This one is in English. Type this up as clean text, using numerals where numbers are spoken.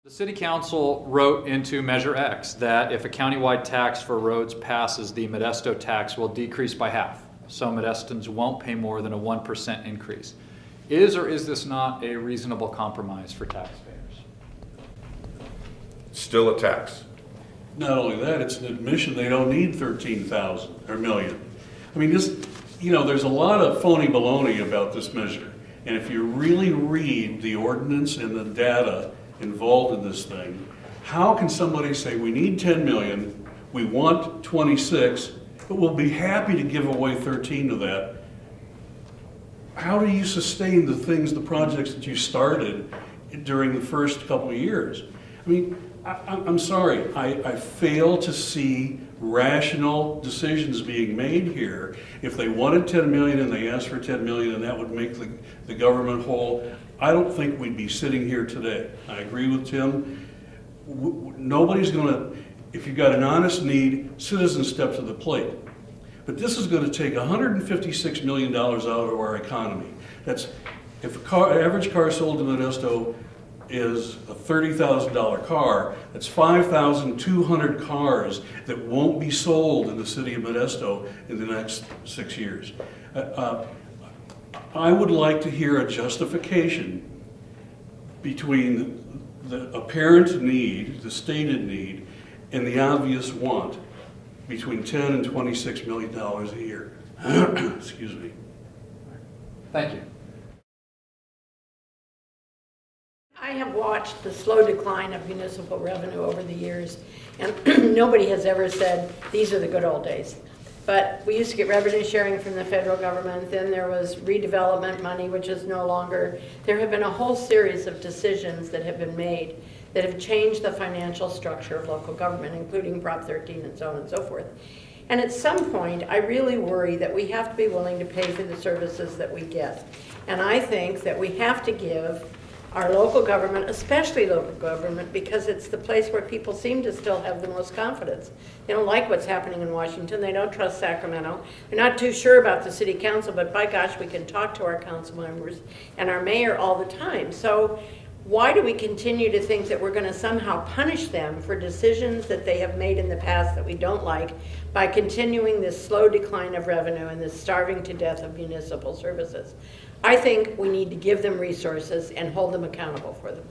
The City Council wrote into Measure X that if a countywide tax for roads passes, the Modesto tax will decrease by half. So Modestans won't pay more than a 1% increase. Is or is this not a reasonable compromise for taxpayers? Still a tax. Not only that, it's an admission they don't need 13,000 or million. I mean, this, there's a lot of phony baloney about this measure. And if you really read the ordinance and the data involved in this thing, how can somebody say we need 10 million, we want 26, but we'll be happy to give away 13 of that? How do you sustain the projects that you started during the first couple of years? I mean, I'm sorry, I fail to see rational decisions being made here. If they wanted 10 million and they asked for 10 million and that would make the government whole, I don't think we'd be sitting here today. I agree with Tim. Nobody's gonna, if you've got an honest need, citizens step to the plate. But this is gonna take $156 million out of our economy. That's, if an average car sold in Modesto is a $30,000 car, that's 5,200 cars that won't be sold in the city of Modesto in the next 6 years. I would like to hear a justification between the apparent need, the stated need, and the obvious want between 10 and $26 million a year. Excuse me. Thank you. I have watched the slow decline of municipal revenue over the years, and nobody has ever said, these are the good old days. But we used to get revenue sharing from the federal government, then there was redevelopment money, which is no longer. There have been a whole series of decisions that have been made that have changed the financial structure of local government, including Prop 13 and so on and so forth. And at some point, I really worry that we have to be willing to pay for the services that we get. And I think that we have to give our local government, especially local government, because it's the place where people seem to still have the most confidence. They don't like what's happening in Washington. They don't trust Sacramento. They're not too sure about the city council, but by gosh, we can talk to our council members and our mayor all the time. So why do we continue to think that we're going to somehow punish them for decisions that they have made in the past that we don't like by continuing this slow decline of revenue and this starving to death of municipal services? I think we need to give them resources and hold them accountable for them.